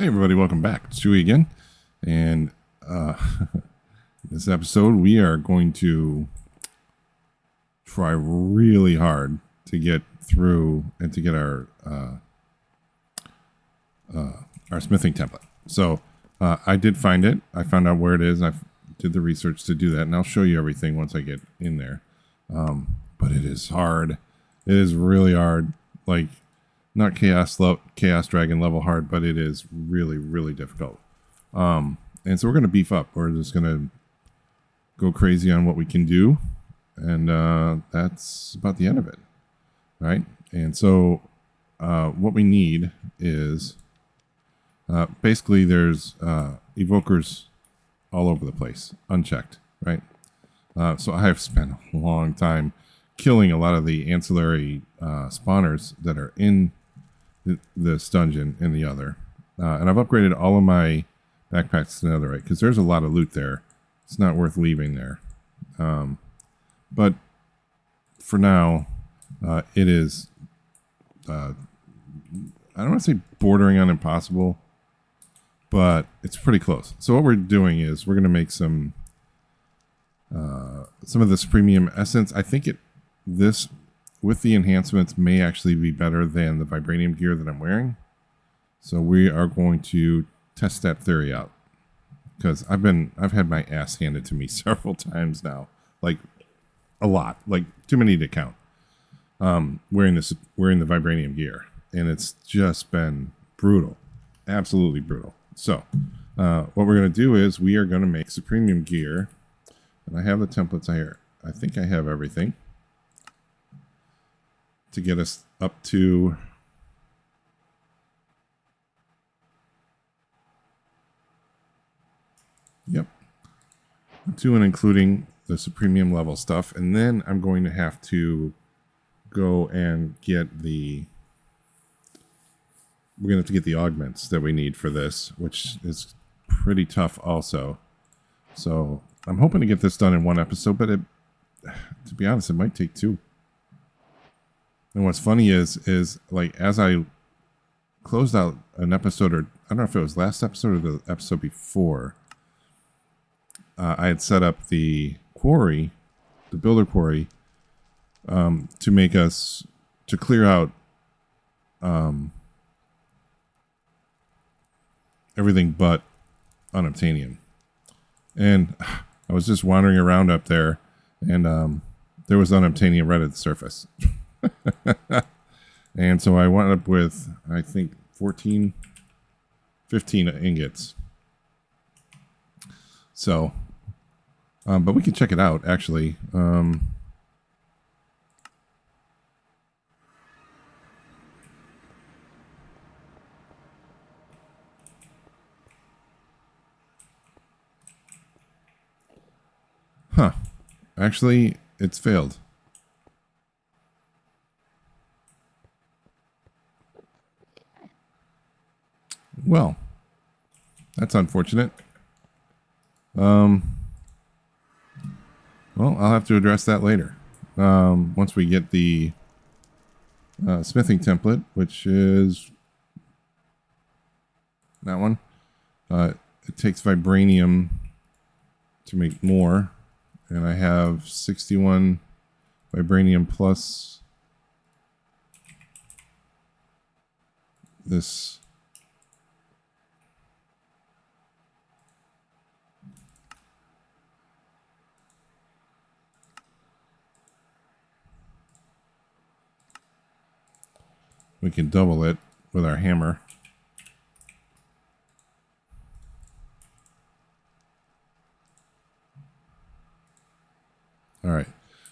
Hey everybody, welcome back. It's Chewy again. And this episode we are going to try really hard to get through and to get our smithing template. So I did find it. I found out where it is. I did the research to do that, and I'll show you everything once I get in there. But it is hard. It is really hard. Like, not chaos dragon level hard, but it is really, really difficult. And so we're going to beef up. We're just going to go crazy on what we can do. And that's about the end of it. Right? And so what we need is basically there's evokers all over the place, unchecked. Right? So I have spent a long time killing a lot of the ancillary spawners that are in this dungeon and the other. And I've upgraded all of my backpacks to netherite because there's a lot of loot there. It's not worth leaving there. But for now, it is, I don't want to say bordering on impossible, but it's pretty close. So what we're doing is we're going to make some of this premium essence. I think this with the enhancements may actually be better than the vibranium gear that I'm wearing. So we are going to test that theory out because I've had my ass handed to me several times now, like a lot, like too many to count. Wearing the vibranium gear, and it's just been brutal, absolutely brutal. So what we're going to do is we are going to make some premium gear, and I have the templates here. I think I have everything to get us up to to and including the premium level stuff. And then I'm going to have to go and get we're going to have to get the augments that we need for this, which is pretty tough also. So I'm hoping to get this done in one episode, but to be honest, it might take two. And what's funny is like as I closed out an episode, or I don't know if it was last episode or the episode before, I had set up the quarry, the builder quarry, to clear out everything but unobtainium. And I was just wandering around up there, and there was unobtainium right at the surface. And so I wound up with, I think, 15 ingots. So, but we can check it out, actually. Actually, it's failed. Well, that's unfortunate. Well, I'll have to address that later. Once we get the smithing template, which is that one. It takes vibranium to make more. And I have 61 vibranium plus this. We can double it with our hammer. All right.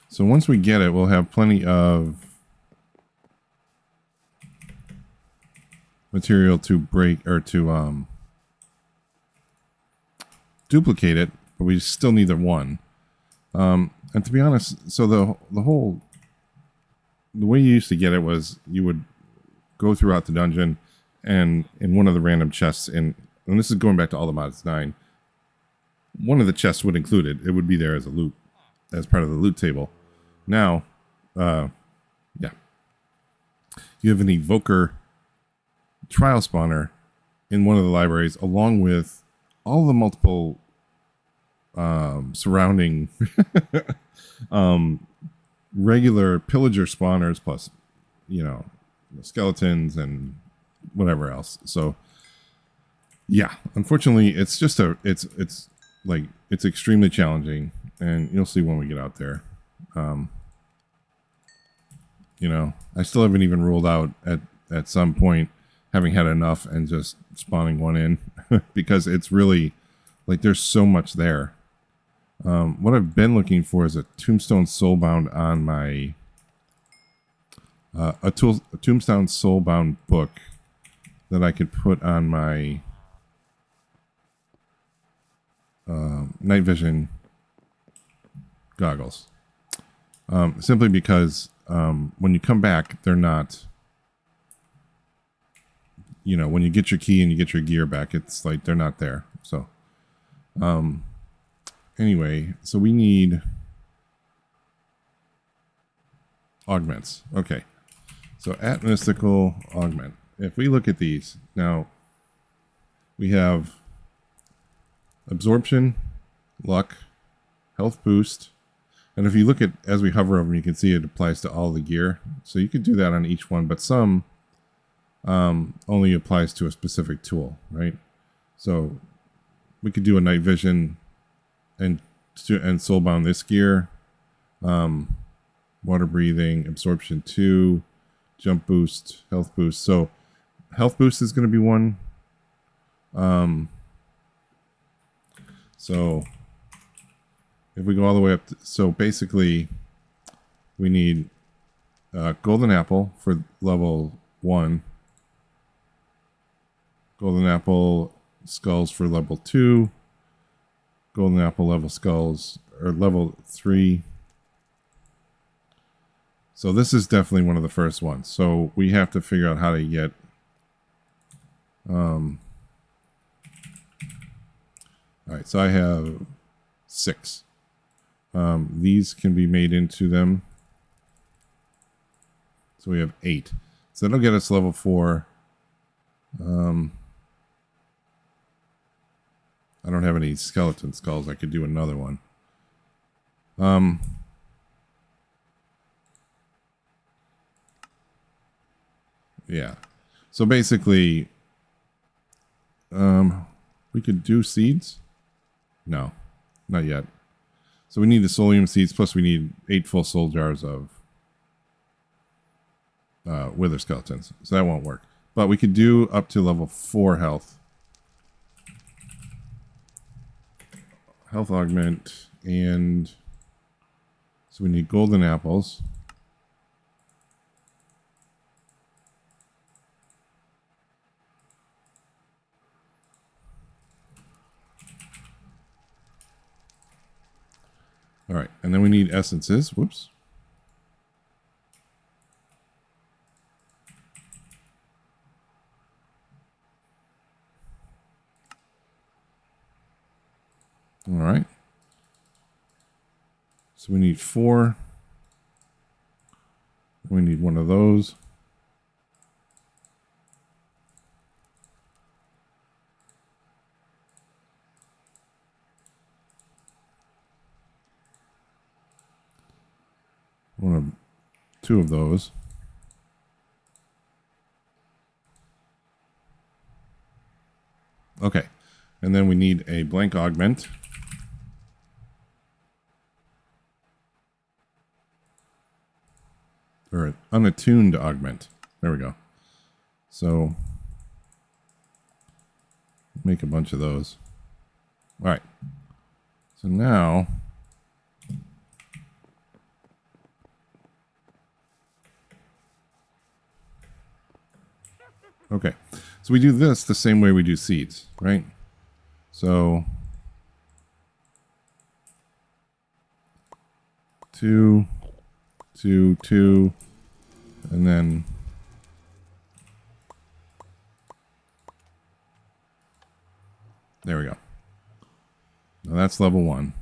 So once we get it, we'll have plenty of material to break or to duplicate it, but we still need the one. And to be honest, so the way you used to get it was you would go throughout the dungeon, and in one of the random chests, and this is going back to all the mods 9, one of the chests would include it. It would be there as a loot, as part of the loot table. Now, yeah, you have an evoker trial spawner in one of the libraries, along with all the multiple surrounding regular pillager spawners, plus skeletons and whatever else. So yeah, unfortunately, it's just it's extremely challenging, and you'll see when we get out there. I still haven't even ruled out at some point having had enough and just spawning one in because it's really like there's so much there. What I've been looking for is a Tombstone Soulbound on my a Tombstone Soulbound book that I could put on my night vision goggles. Simply because when you come back, they're not. When you get your key and you get your gear back, it's like they're not there. So, anyway, so we need augments. Okay, so at mystical augment. If we look at these now, we have absorption, luck, health boost, and if you look at as we hover over them, you can see it applies to all the gear. So you could do that on each one, but some only applies to a specific tool, right? So we could do a night vision and soulbound this gear, water breathing, absorption 2, jump boost, health boost. So health boost is going to be one. So if we go all the way up, so basically we need golden apple for level 1. Golden apple skulls for level 2. Golden apple level skulls or level 3. So this is definitely one of the first ones. So we have to figure out how to get all right, so I have 6. These can be made into them. So we have 8. So that'll get us level 4. I don't have any skeleton skulls. I could do another one. Yeah. So basically, we could do seeds. No, not yet. So we need the Solium seeds, plus we need 8 full soul jars of wither skeletons. So that won't work. But we could do up to level 4 health. Health augment, and so we need golden apples. All right, and then we need essences. Whoops. All right. So we need 4. We need one of those. Two of those. Okay. And then we need a blank augment. Or an unattuned augment. There we go. So make a bunch of those. All right. So now okay. So we do this the same way we do seeds, right? So 2, 2, 2, and then there we go. Now that's level 1.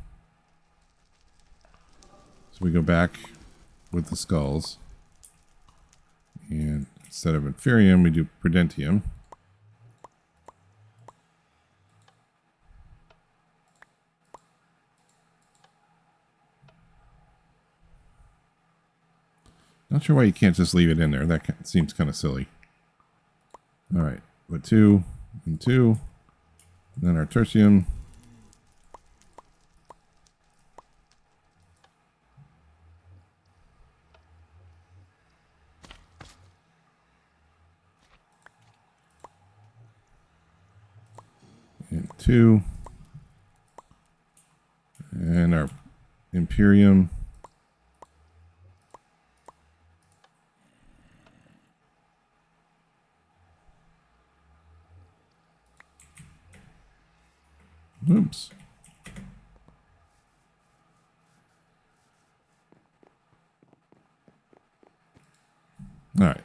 So we go back with the skulls, and instead of inferium, we do prudentium. Not sure why you can't just leave it in there. That seems kind of silly. All right, put 2 and 2. And then our tertium. And 2. And our Imperium. Oops. All right.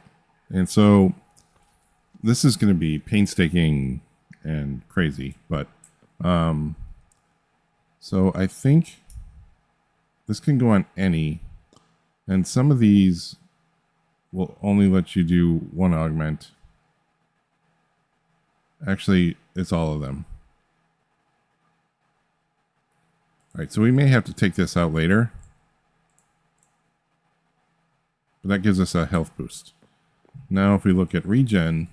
And so this is going to be painstaking and crazy, but so I think this can go on any, and some of these will only let you do 1 augment. Actually, it's all of them. All right, so we may have to take this out later, but that gives us a health boost. Now, if we look at regen,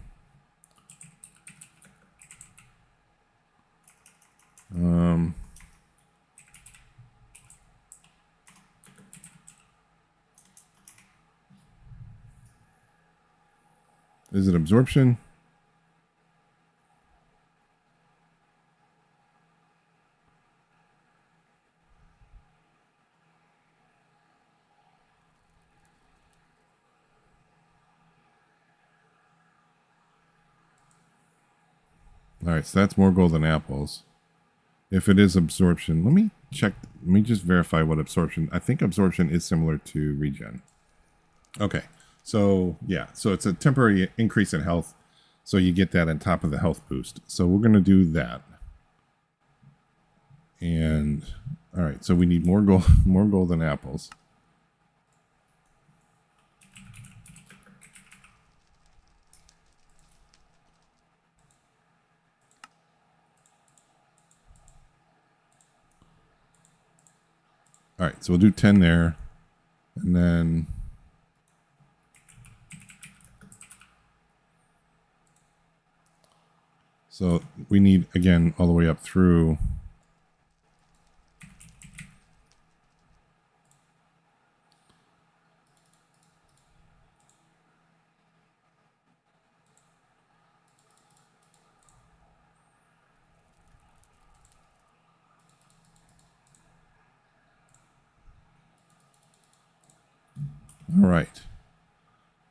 is it absorption? All right, so that's more golden apples. If it is absorption, let me check. Let me just verify what absorption. I think absorption is similar to regen. Okay, so yeah, so it's a temporary increase in health. So you get that on top of the health boost. So we're going to do that. And all right, so we need more more golden apples. All right, so we'll do 10 there. And then so we need, again, all the way up through. All right.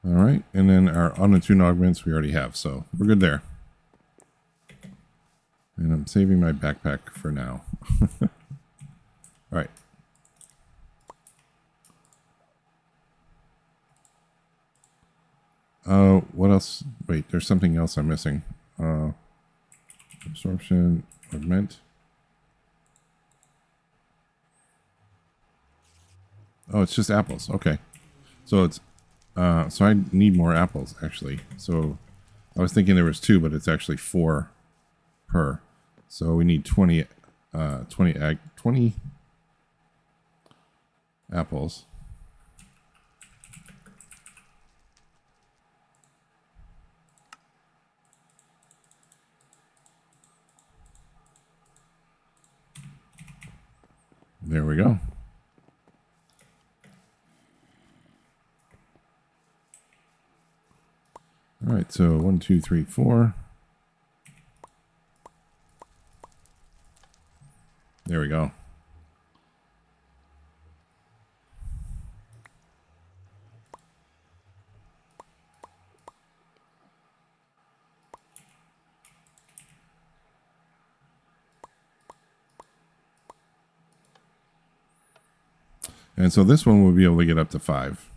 All right. And then our unattuned augments we already have, so we're good there. And I'm saving my backpack for now. All right. What else? Wait, there's something else I'm missing. Absorption, augment. Oh, it's just apples. Okay. So it's, so I need more apples actually. So I was thinking there was 2, but it's actually 4 per. So we need 20 apples. There we go. All right, so 1, 2, 3, 4. There we go. And so this one will be able to get up to 5.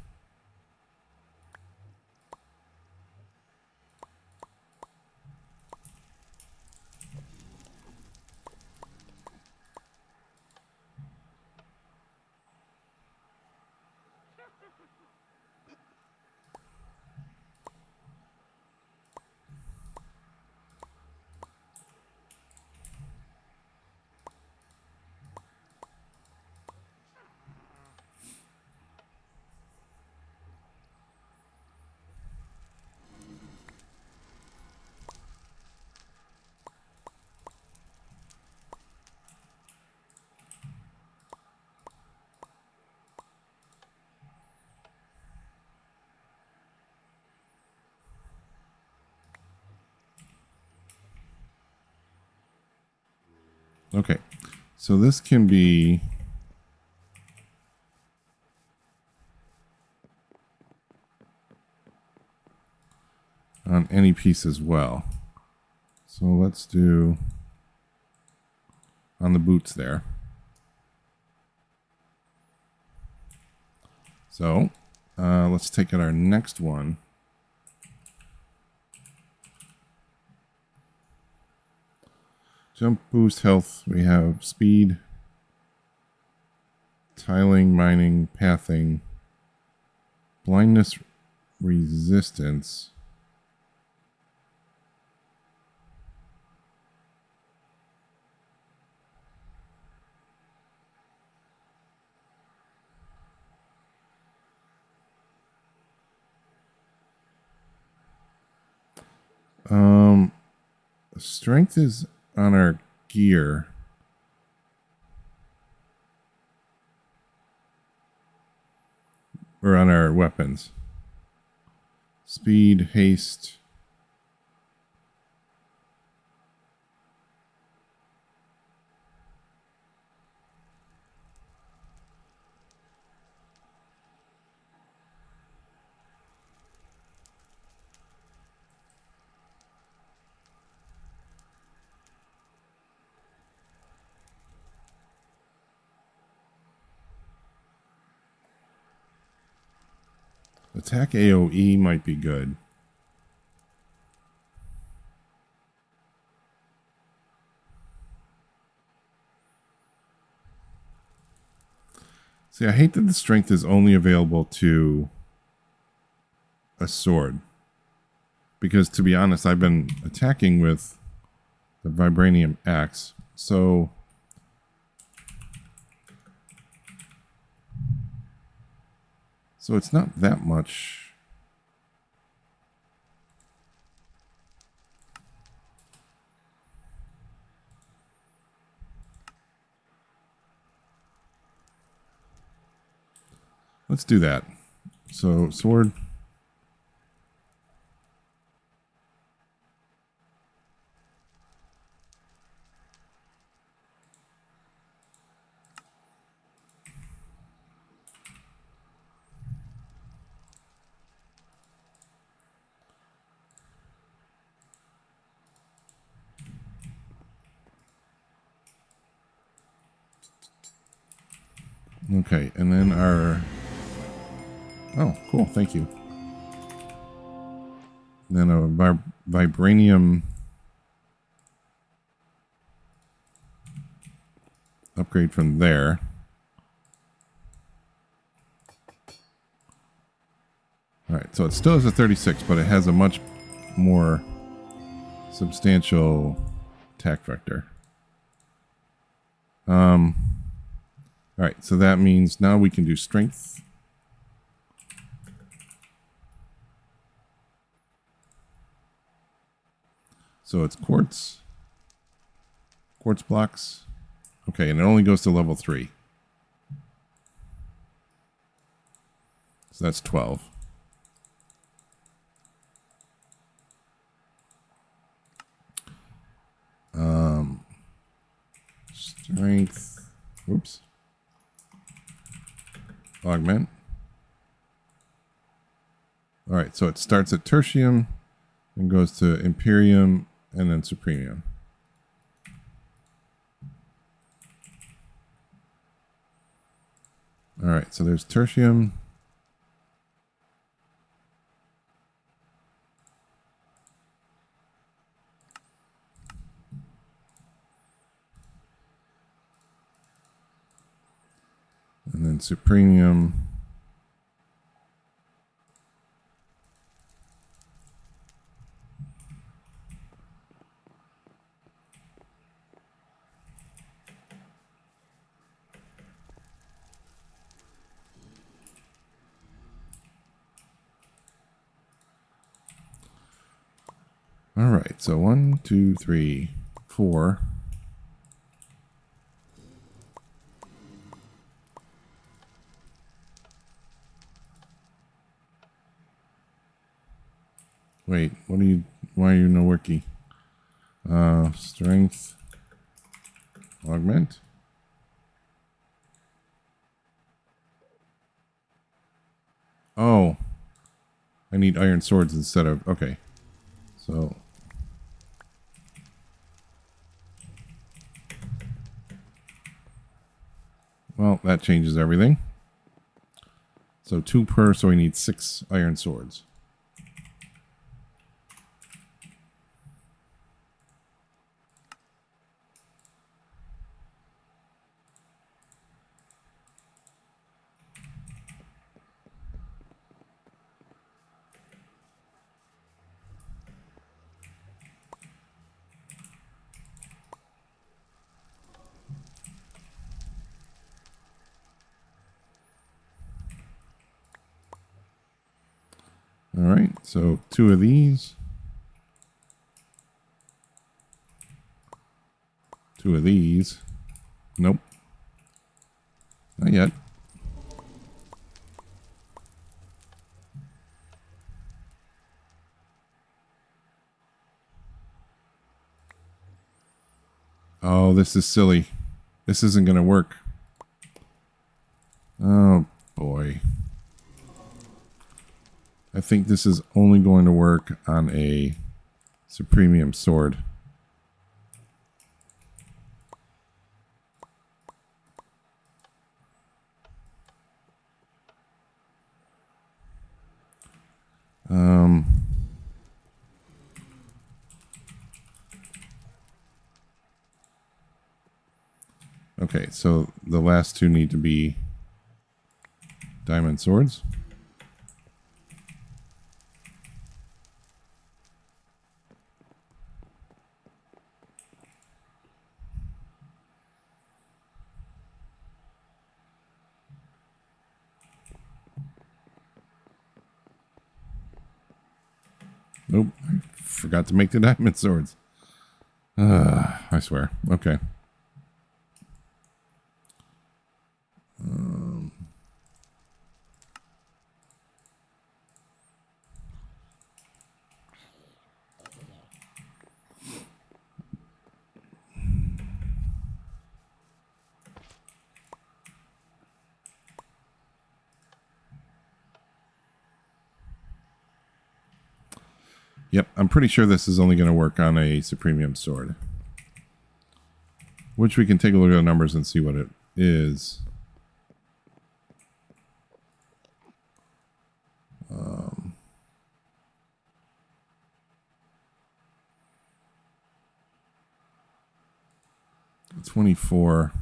Okay, so this can be on any piece as well. So let's do on the boots there. So let's take out our next one. Jump, boost, health. We have speed, tiling, mining, pathing, blindness, resistance. Strength is on our gear. Or on our weapons. Speed, haste. Attack AoE might be good. See, I hate that the strength is only available to a sword. Because to be honest, I've been attacking with the vibranium axe. So it's not that much. Let's do that. So sword. Okay, and then our... Oh, cool, thank you. And then a vibranium upgrade from there. Alright, so it still has a 36, but it has a much more substantial attack vector. Alright, so that means now we can do strength. So it's quartz blocks. Okay, and it only goes to level 3. So that's 12. Strength. Oops. Augment. Alright, so it starts at tertium and goes to imperium and then supremium. Alright, so there's tertium. And then supremium. All right, so 1, 2, 3, 4. Wait, what are you, why are you no worky? Strength. Augment. Oh, I need iron swords instead of, okay. So, well, that changes everything. So 2 per, so we need 6 iron swords. All right, so 2 of these. 2 of these. Nope. Not yet. Oh, this is silly. This isn't going to work. Oh, boy. I think this is only going to work on a Supremium sword. Okay, so the last 2 need to be diamond swords. Nope, I forgot to make the diamond swords. I swear. Okay. Yep, I'm pretty sure this is only going to work on a Supremium sword. Which we can take a look at the numbers and see what it is. 24.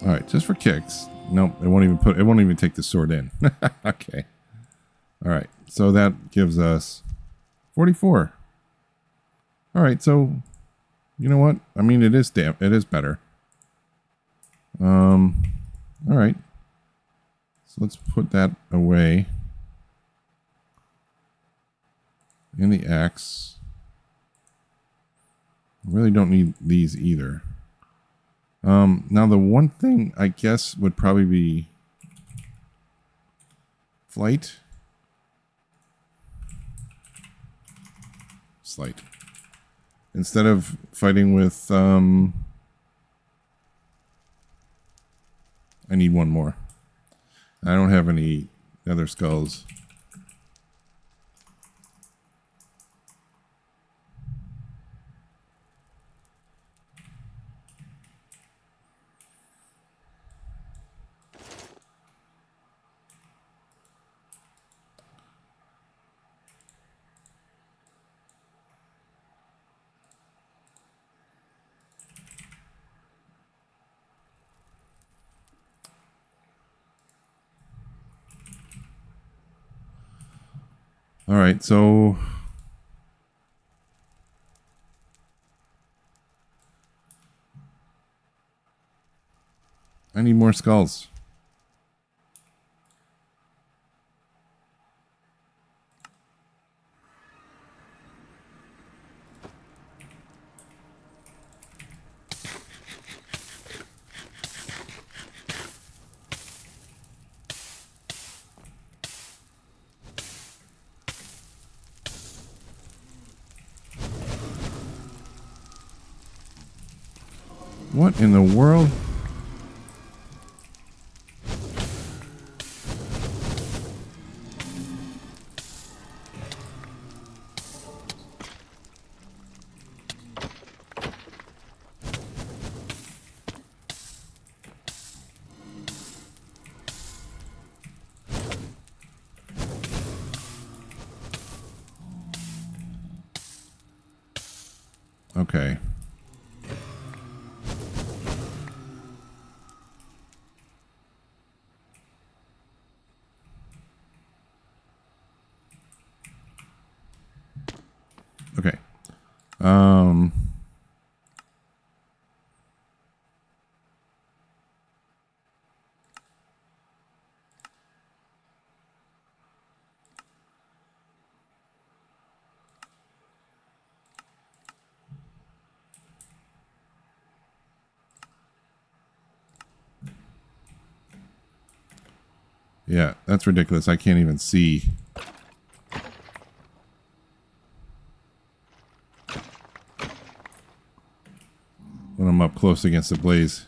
All right, just for kicks. Nope, it won't even take the sword in. Okay. All right, so that gives us 44. All right, so you know what? I mean, it is better. All right. So let's put that away. And the axe. I really don't need these either. Now the one thing I guess would probably be flight. Slight. Instead of fighting with, I need one more. I don't have any other skulls. All right, so I need more skulls. What in the world? Okay. Okay. Yeah, that's ridiculous. I can't even see. When I'm up close against the blaze.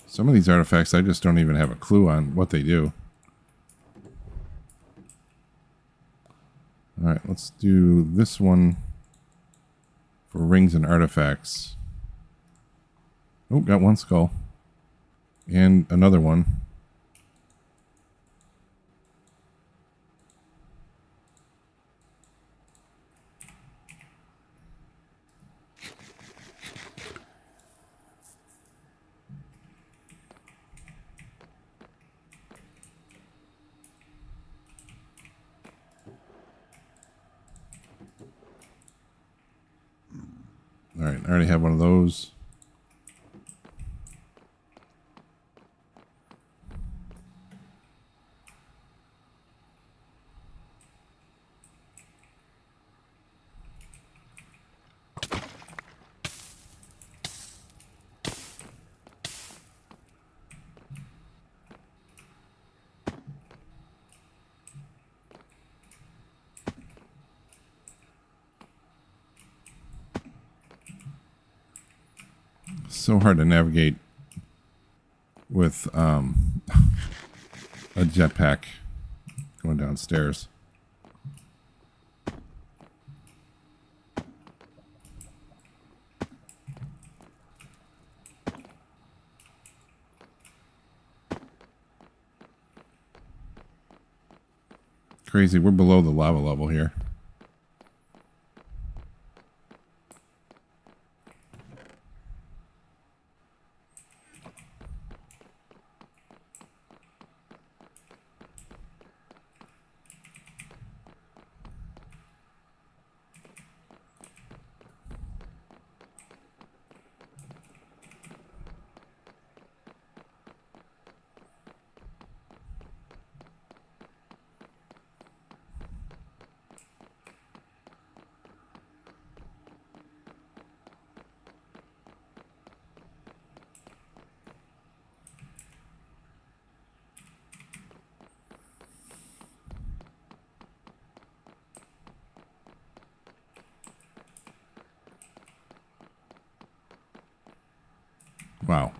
Some of these artifacts I just don't even have a clue on what they do. All right, let's do this one for rings and artifacts. Oh, got one skull. And another one. All right, I already have one of those. So hard to navigate. with a jetpack going downstairs. Crazy, we're below the lava level here. Wow.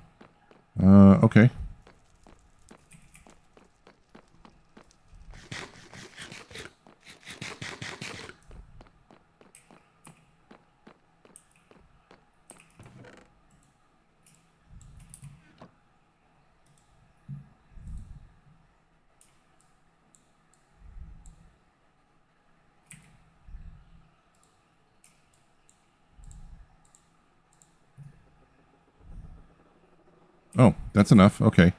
Okay. Oh, that's enough. Okay.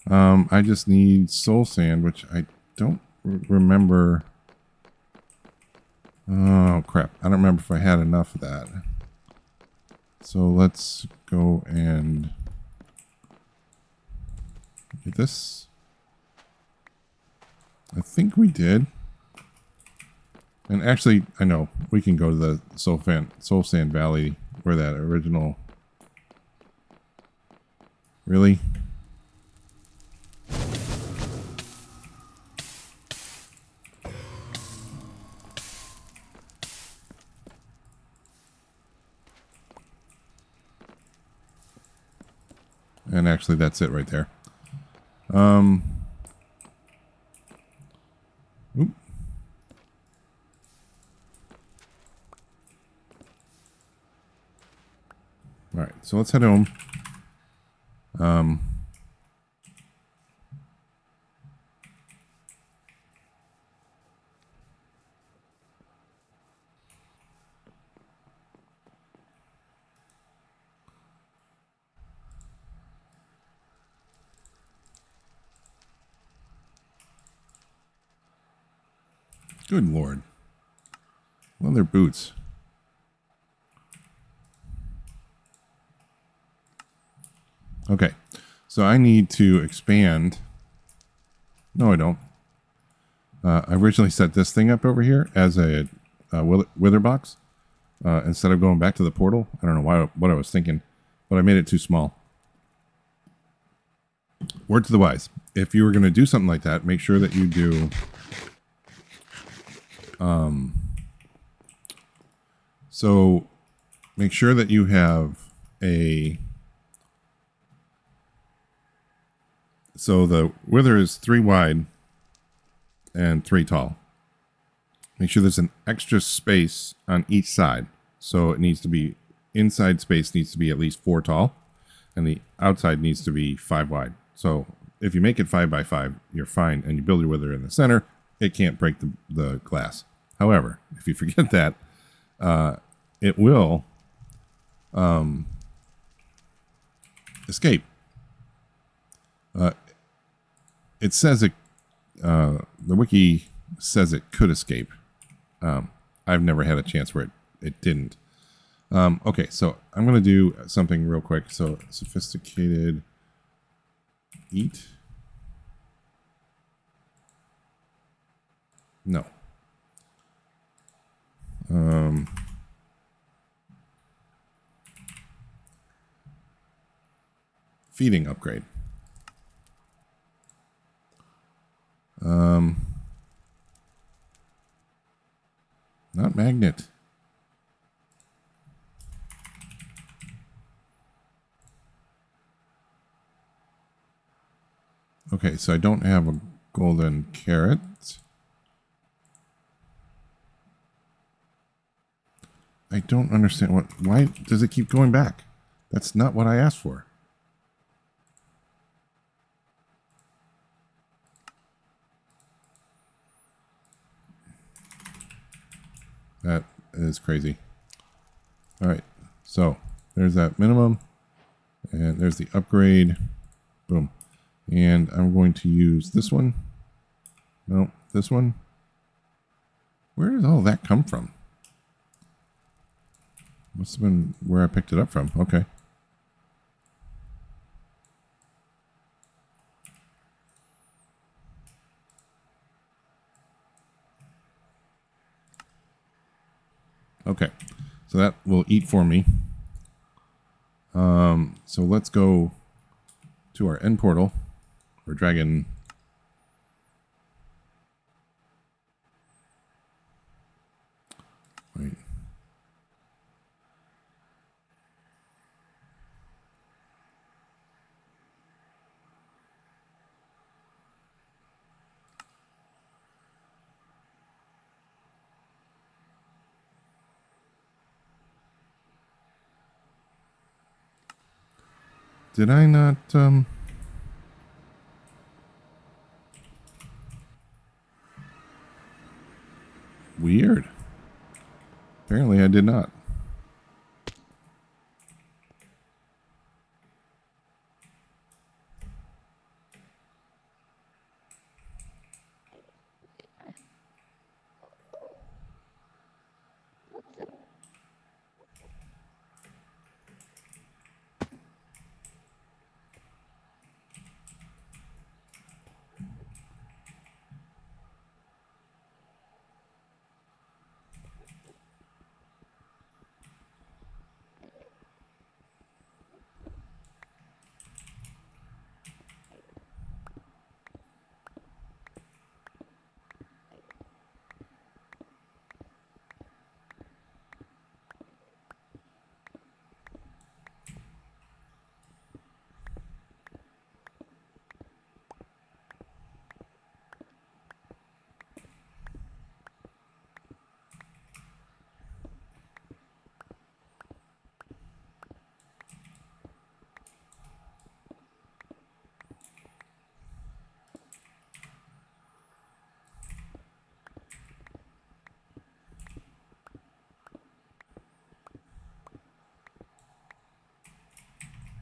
I just need soul sand, which I don't remember. Oh, crap. I don't remember if I had enough of that. So let's go and get this. I think we did. And actually, I know we can go to the Soul Sand Valley where that original. Really? And actually, that's it right there. Oop. All right, so let's head home. Good Lord. Leather boots. Okay, so I need to expand. No, I don't. I originally set this thing up over here as a wither box instead of going back to the portal. I don't know what I was thinking, but I made it too small. Word to the wise. If you were going to do something like that, make sure that you do... So make sure that you have a... So the wither is 3 wide and 3 tall. Make sure there's an extra space on each side. So it needs to be, inside space needs to be at least 4 tall, and the outside needs to be 5 wide. So if you make it 5 by 5, you're fine, and you build your wither in the center, it can't break the glass. However, if you forget that, it will escape. It says it, the wiki says it could escape. I've never had a chance where it didn't. Okay, so I'm going to do something real quick. So sophisticated eat. No. Feeding upgrade. Not magnet. Okay, so I don't have a golden carrot. I don't understand why does it keep going back? That's not what I asked for. That is crazy. All right, so there's that minimum, and there's the upgrade. Boom. And I'm going to use this one. No, this one. Where did all that come from? Must have been where I picked it up from. Okay. Okay. So that will eat for me. So let's go to our end portal. Or dragon. Wait. Did I not, weird. Apparently I did not.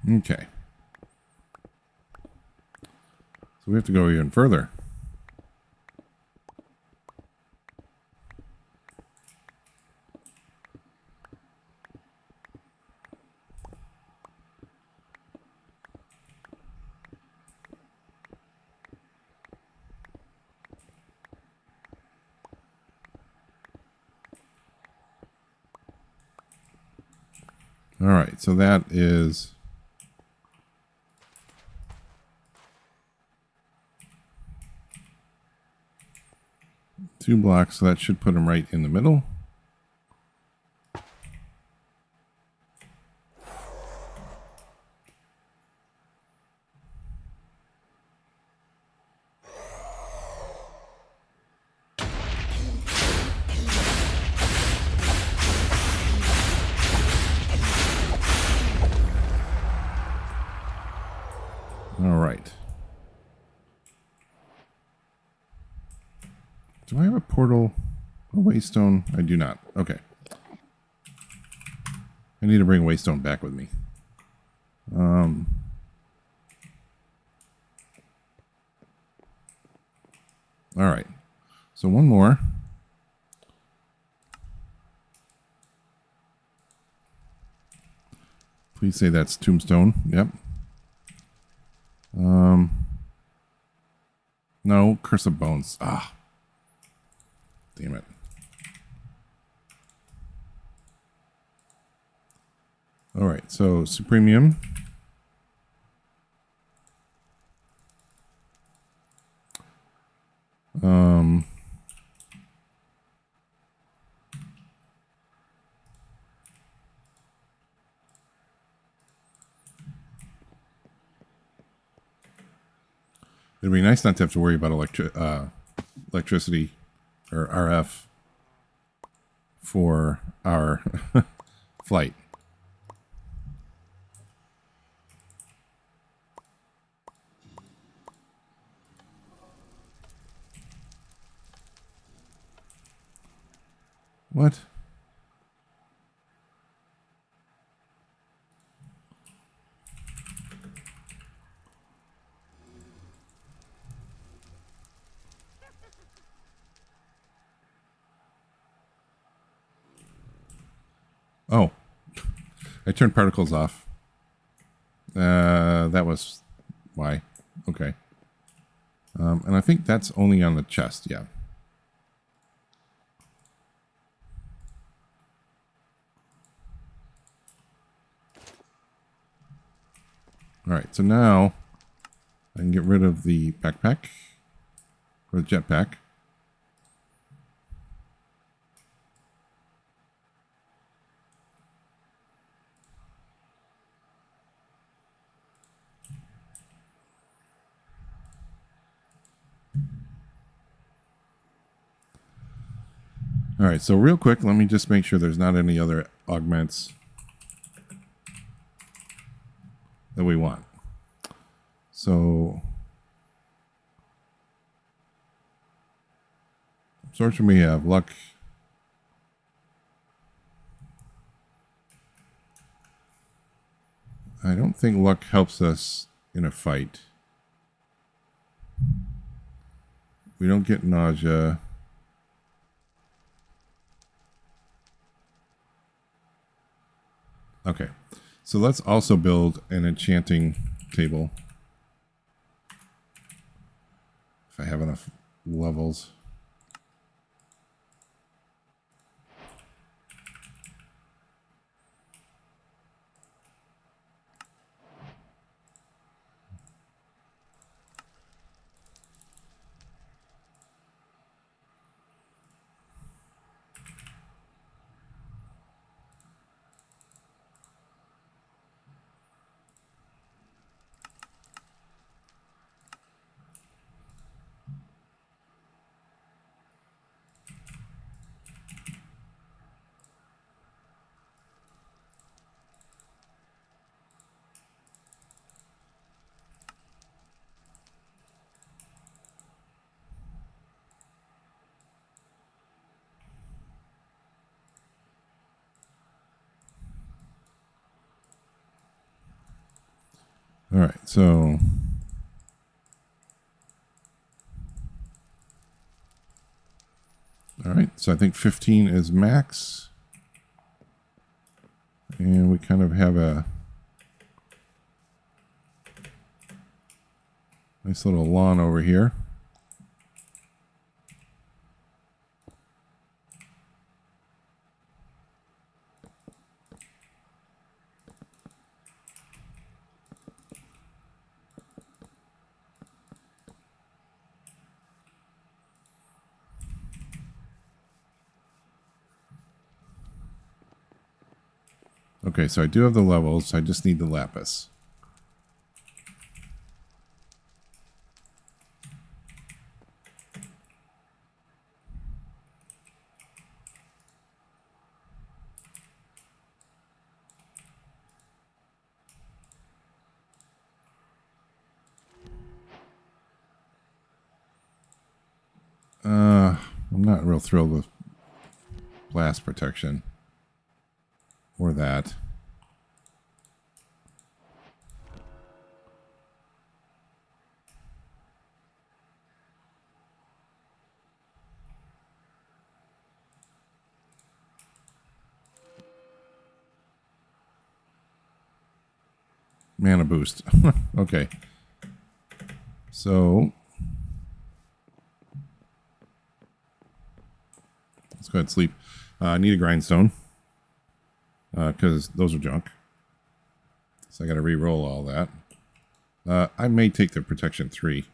Okay. So we have to go even further. All right, so that is 2 blocks, so that should put them right in the middle. All right. Do I have a portal? A waystone? I do not. Okay. I need to bring waystone back with me. All right. So one more. Please say that's tombstone. Yep. No, curse of bones. Ah. Damn it. All right. So supremium. It'd be nice not to have to worry about electricity or RF for our flight. What? Oh, I turned particles off. That was why. Okay. And I think that's only on the chest. Yeah. All right. So now I can get rid of the backpack or the jetpack. All right, so real quick, let me just make sure there's not any other augments that we want. So absorption, we have luck. I don't think luck helps us in a fight. We don't get nausea. Okay, so let's also build an enchanting table. If I have enough levels. All right, so I think 15 is max. And we kind of have a nice little lawn over here. Okay, so I do have the levels. I just need the lapis. I'm not real thrilled with blast protection or that. Mana boost. Okay. So let's go ahead and sleep. I need a grindstone because those are junk. So I got to re-roll all that. I may take the protection 3.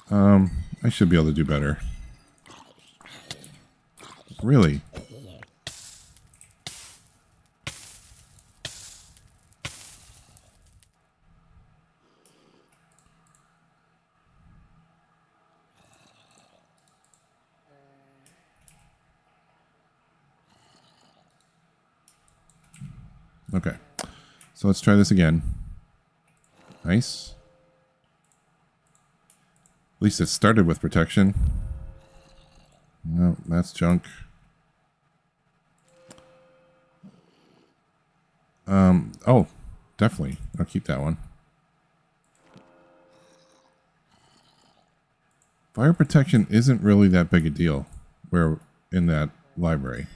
I should be able to do better. Really? Okay. So let's try this again. Nice. At least it started with protection. No, that's junk. Oh, definitely. I'll keep that one. Fire protection isn't really that big a deal where in that library.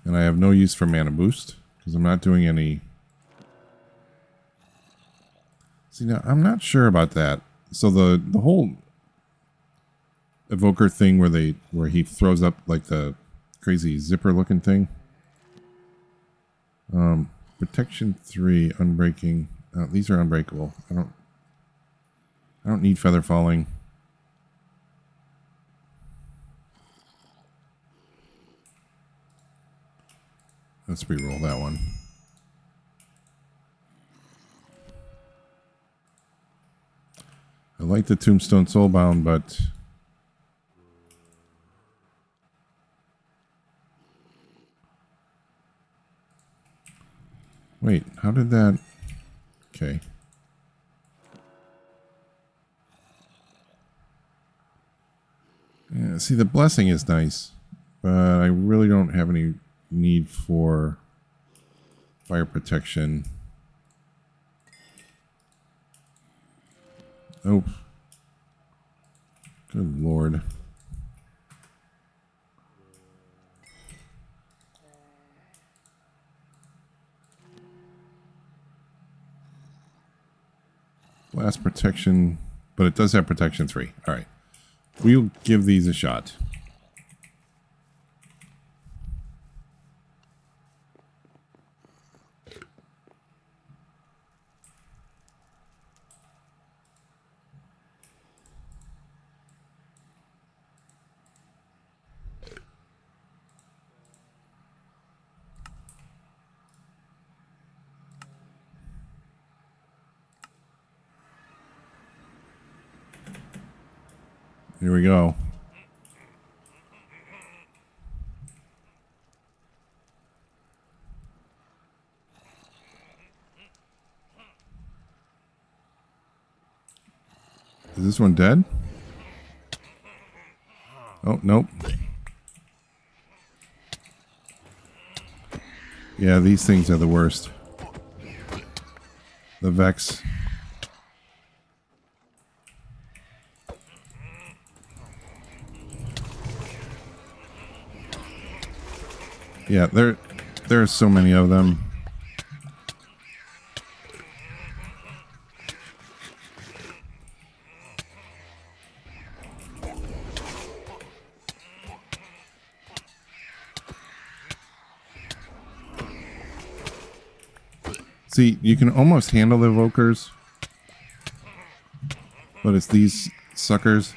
And I have no use for mana boost because I'm not doing any. See, now I'm not sure about that. So the whole evoker thing where he throws up like the crazy zipper looking thing. Protection 3, unbreaking. These are unbreakable. I don't need feather falling. Let's re-roll that one. I like the Tombstone Soulbound, but wait, how did that? Okay. Yeah, see, the blessing is nice, but I really don't have any need for fire protection. Oh, good lord. Blast protection, but it does have protection 3. All right. We'll give these a shot. Here we go. Is this one dead? Oh, nope. Yeah, these things are the worst. The Vex. Yeah, there are so many of them. See, you can almost handle the evokers, but it's these suckers.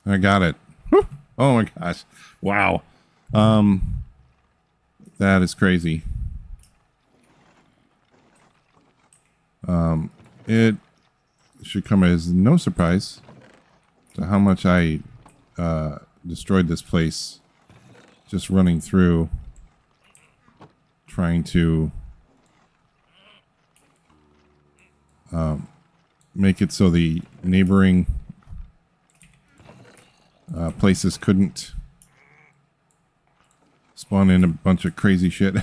I got it. Whew. Oh my gosh. Wow. That is crazy. It should come as no surprise to how much I destroyed this place just running through trying to make it so the neighboring places couldn't spawn in a bunch of crazy shit.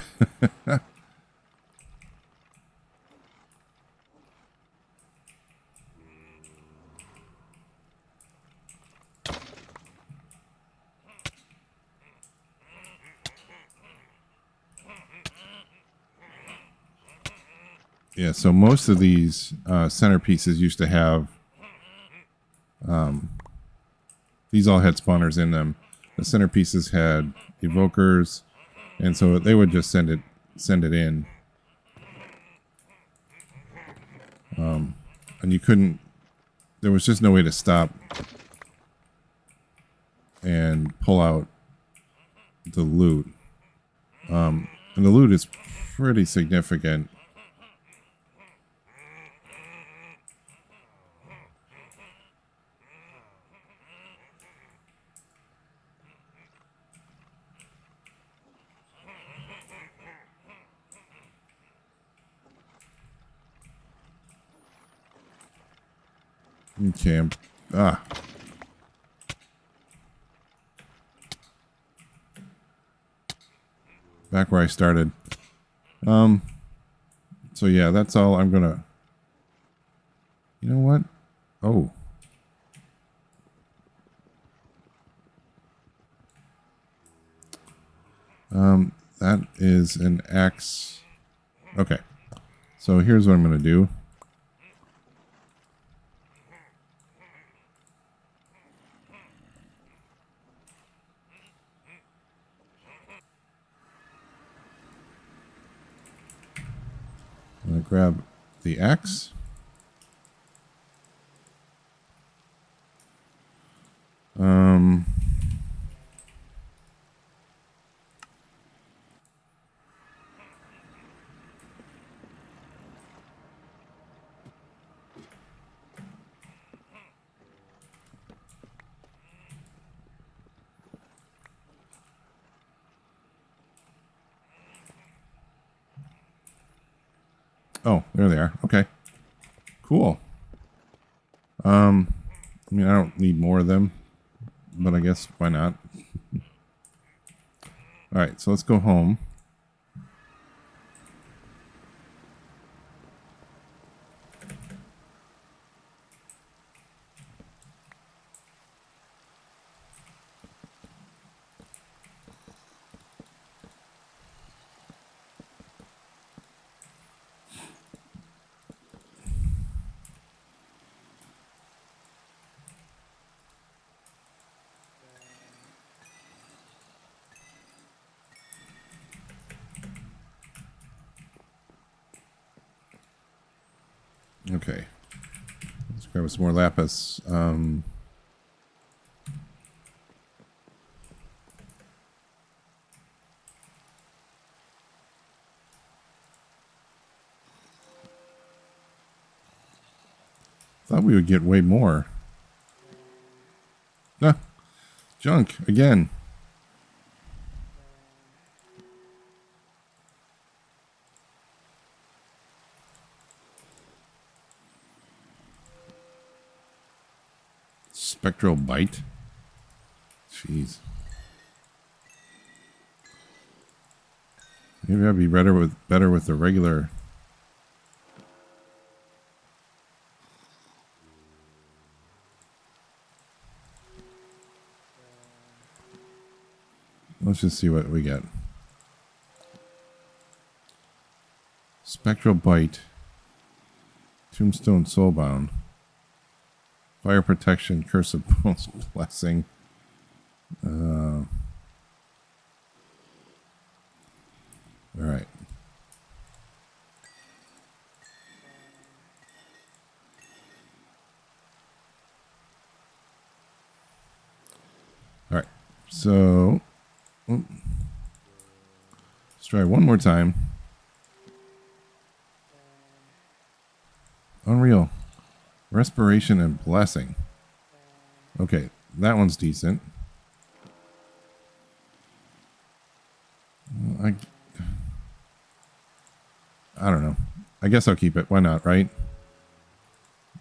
Yeah, so most of these centerpieces used to have these all had spawners in them. The centerpieces had evokers, and so they would just send it in. And you couldn't, there was just no way to stop and pull out the loot. And the loot is pretty significant. Okay, back where I started. So yeah, that's all I'm gonna. You know what? Oh. That is an X. Okay. So here's what I'm gonna do. I'm gonna grab the X. Oh, there they are. Okay. Cool. I mean, I don't need more of them, but I guess why not? All right, so let's go home. Okay. Let's grab some more lapis. Thought we would get way more. Ah, junk again. Spectral bite. Jeez. Maybe I'd be better with the regular. Let's just see what we get. Spectral bite. Tombstone soulbound. Fire protection, curse of bones, blessing. All right. All right. So let's try one more time. Unreal. Respiration and blessing. Okay, that one's decent. I don't know. I guess I'll keep it. Why not, right?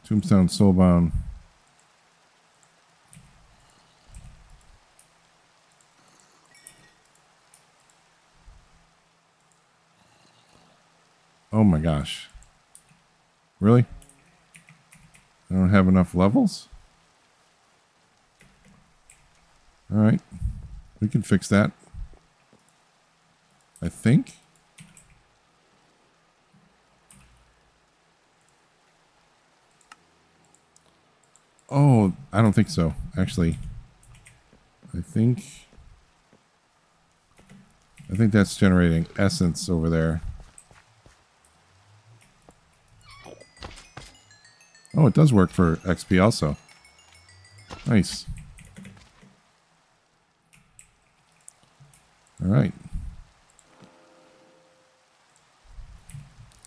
Tombstone soulbound. Oh my gosh. Really? I don't have enough levels? Alright. We can fix that. I think. Oh, I don't think so. Actually, I think that's generating essence over there. Oh, it does work for XP also. Nice. All right.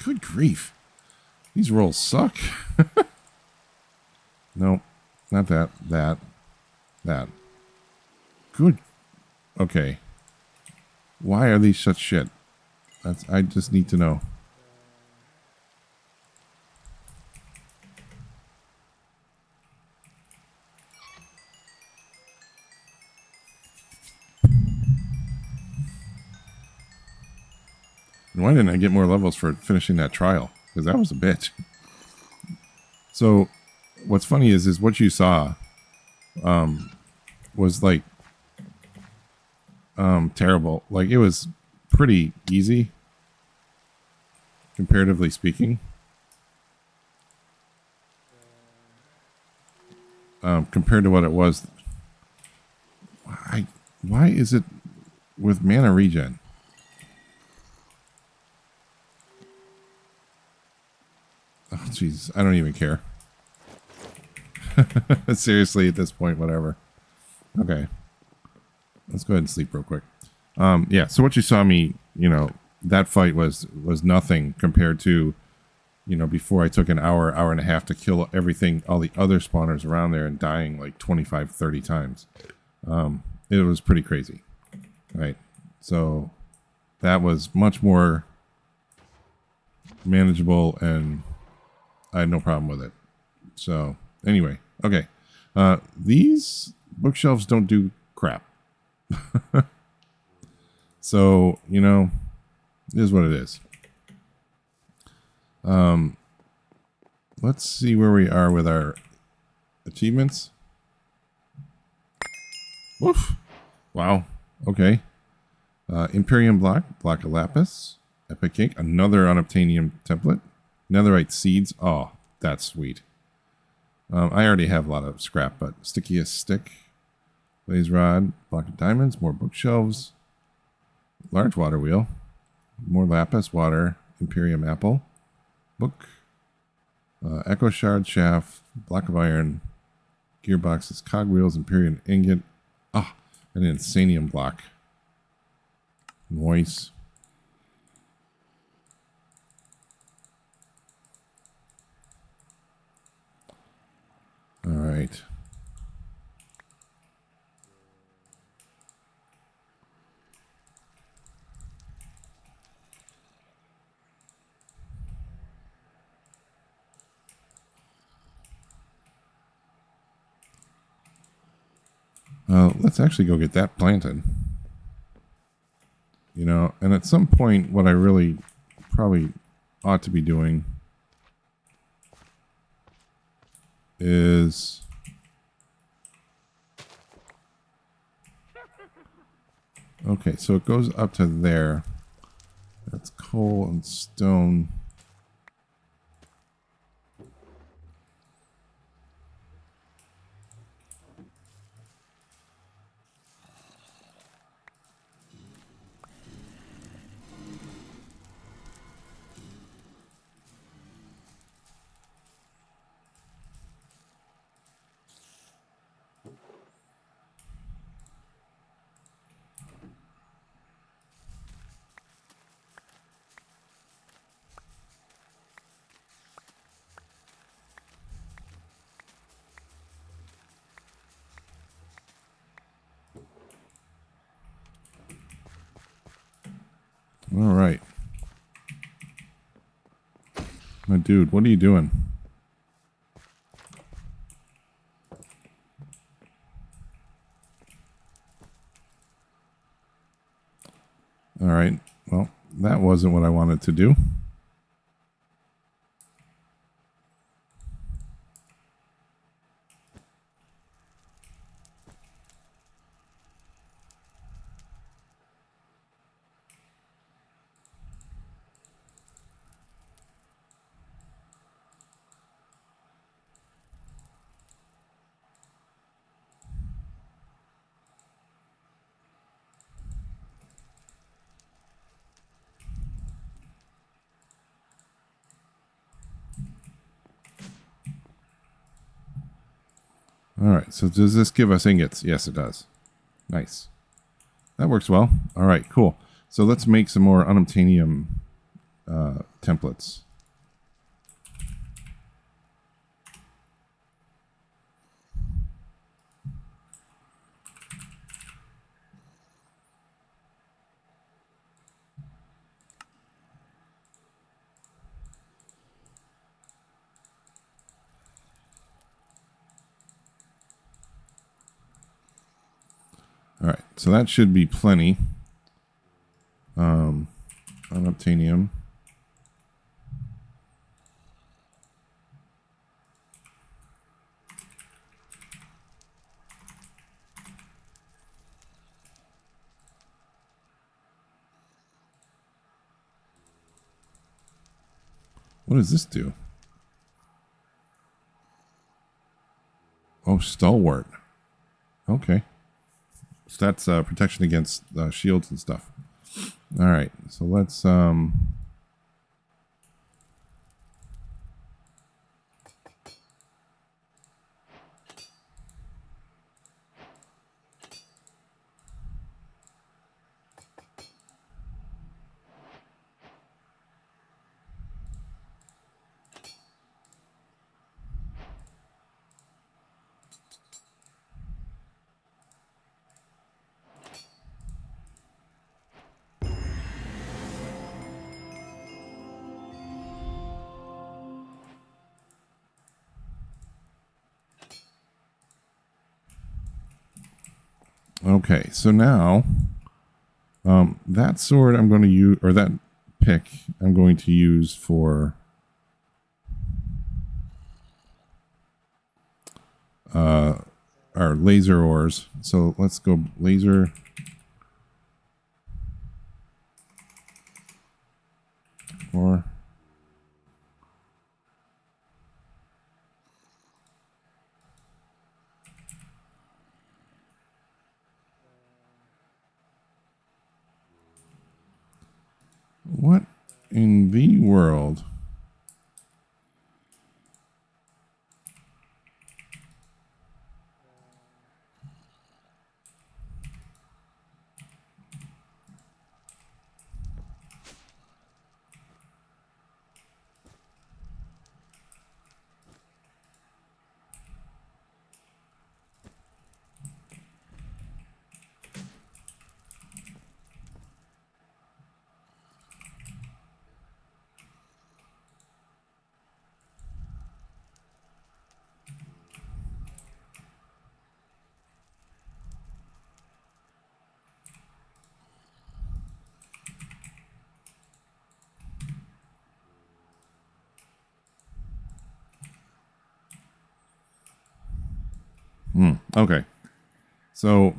Good grief. These rolls suck. Nope. Not that. That. Good. Okay. Why are these such shit? I just need to know. And why didn't I get more levels for finishing that trial? Because that was a bitch. So, what's funny is what you saw was like terrible. Like, it was pretty easy, comparatively speaking. Compared to what it was. Why is it with mana regen? Oh, jeez. I don't even care. Seriously, at this point, whatever. Okay. Let's go ahead and sleep real quick. Yeah, so what you saw me, that fight was nothing compared to, before I took an hour and a half to kill everything, all the other spawners around there and dying like 25, 30 times. It was pretty crazy. Right. So that was much more manageable and I had no problem with it. So anyway, okay. These bookshelves don't do crap. So, it is what it is. Let's see where we are with our achievements. Woof. Wow. Okay. Imperium block of lapis, epic cake, another unobtainium template, netherite seeds. Oh, that's sweet. I already have a lot of scrap, but stickiest stick, blaze rod, block of diamonds, more bookshelves, large water wheel, more lapis, water, Imperium apple, book, echo shard shaft, block of iron, gearboxes, cogwheels, Imperium ingot, an insanium block. Noise. All right. Let's actually go get that planted. And at some point, what I really probably ought to be doing is okay, so it goes up to there. That's coal and stone. All right. My dude, what are you doing? All right. Well, that wasn't what I wanted to do. All right, so does this give us ingots? Yes, it does. Nice. That works well. All right, cool. So let's make some more unobtainium templates. All right, so that should be plenty. Unobtainium. What does this do? Oh, stalwart. Okay. So that's protection against shields and stuff. All right, so let's okay, so now that sword I'm going to use, or that pick I'm going to use for our laser ores. So let's go laser. Or what in the world? Okay. So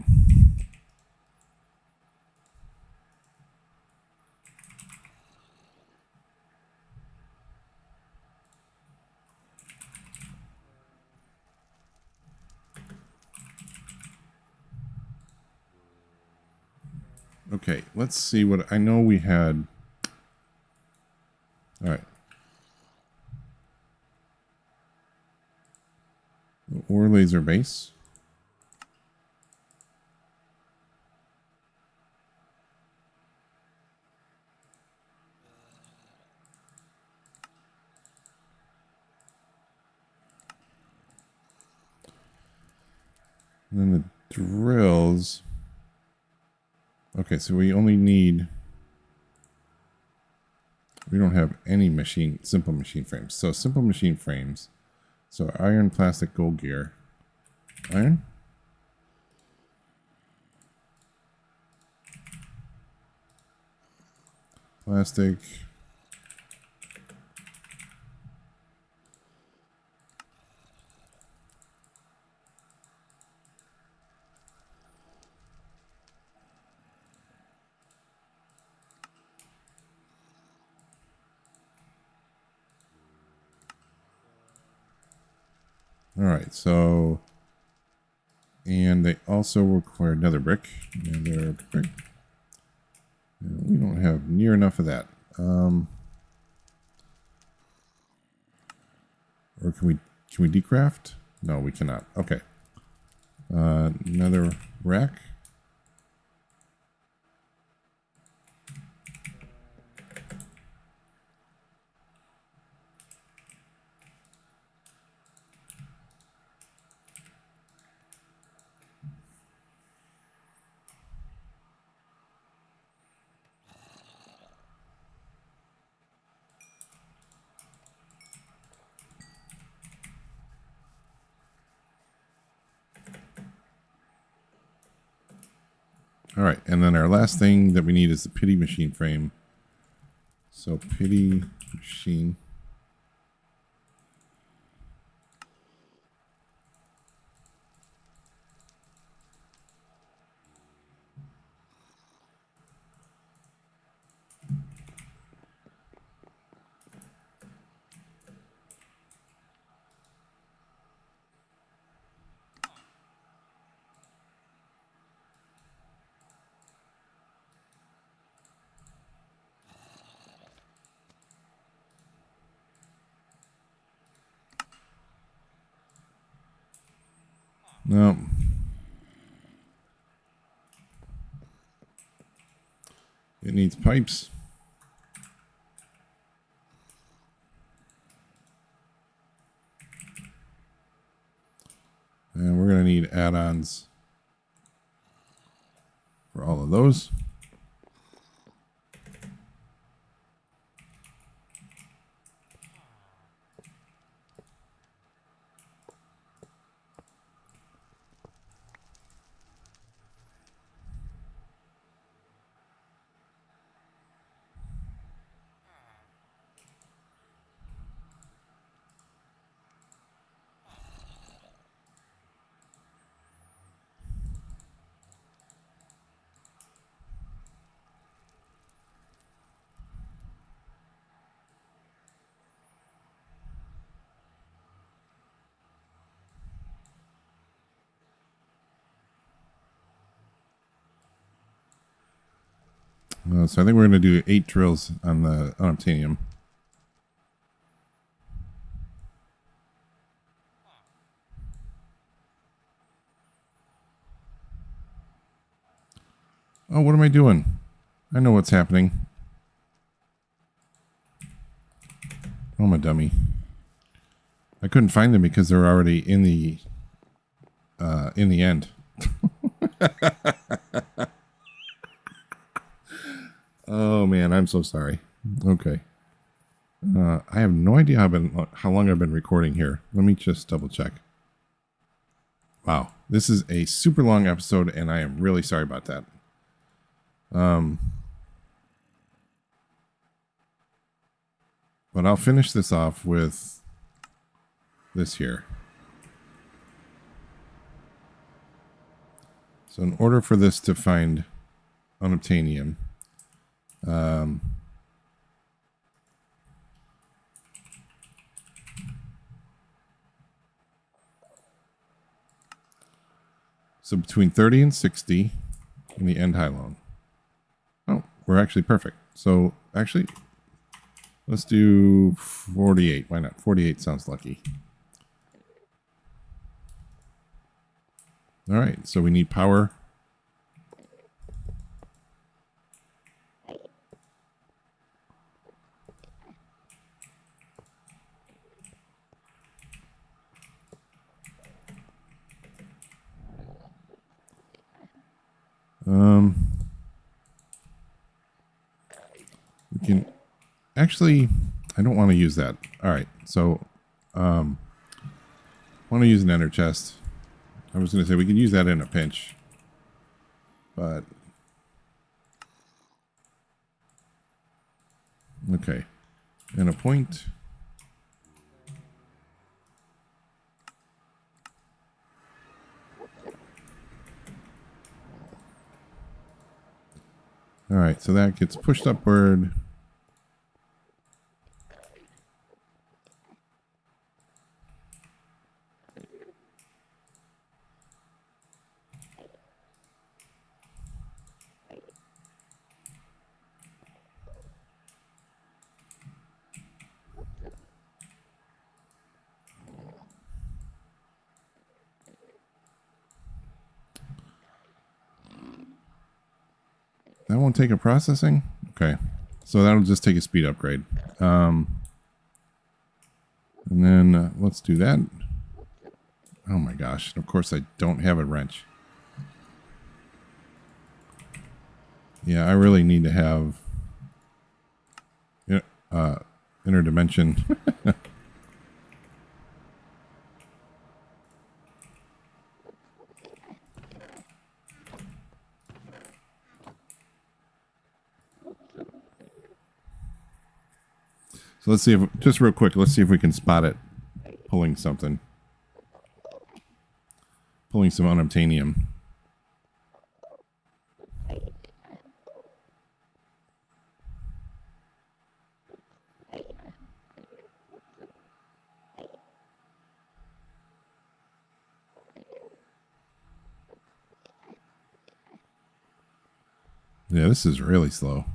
okay, let's see what I know we had. All right. Or laser base. And then the drills. Okay, so we only need, we don't have any simple machine frames. So simple machine frames. So iron, plastic, gold gear. Iron. Plastic. All right, so, and they also require another brick. Another brick. We don't have near enough of that. Or can we decraft? No, we cannot. Okay. Another rack. All right, and then our last thing that we need is the pity machine frame. So pity machine. No. It needs pipes. And we're going to need add-ons for all of those. So I think we're going to do 8 drills on the unobtainium. Oh, what am I doing? I know what's happening. Oh, I'm a dummy. I couldn't find them because they're already in the end. Oh man, I'm so sorry. Okay. I have no idea how long I've been recording here. Let me just double check. Wow, this is a super long episode, and I am really sorry about that. But I'll finish this off with this here. So in order for this to find unobtainium, so between 30 and 60 in the end high loan. Oh, we're actually perfect. So actually, let's do 48. Why not? 48 sounds lucky. All right, so we need power. We can actually, I don't want to use that. All right, so I want to use an ender chest. I was going to say we could use that in a pinch, but okay. And a point. All right, so that gets pushed upward. That won't take a processing? Okay. So that'll just take a speed upgrade. And then let's do that. Oh my gosh. Of course I don't have a wrench. Yeah, I really need to have interdimension. So let's see if, just real quick, let's see if we can spot it pulling something. Pulling some unobtainium. Yeah, this is really slow.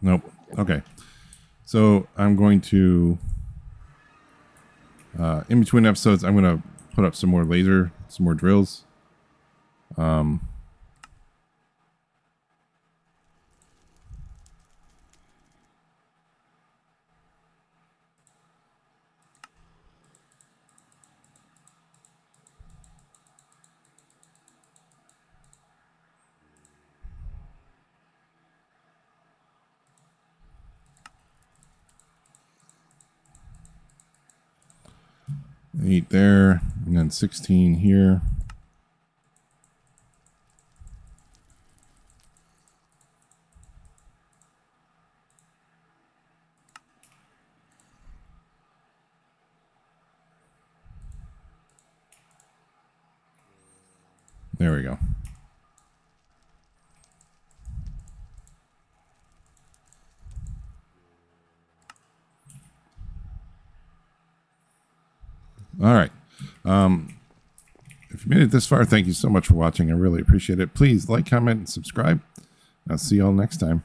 Nope. Okay. So I'm going to, in between episodes, I'm going to put up some more laser, some more drills. Eight there, and then 16 here. There we go. All right. If you made it this far, thank you so much for watching. I really appreciate it. Please like, comment, and subscribe. I'll see you all next time.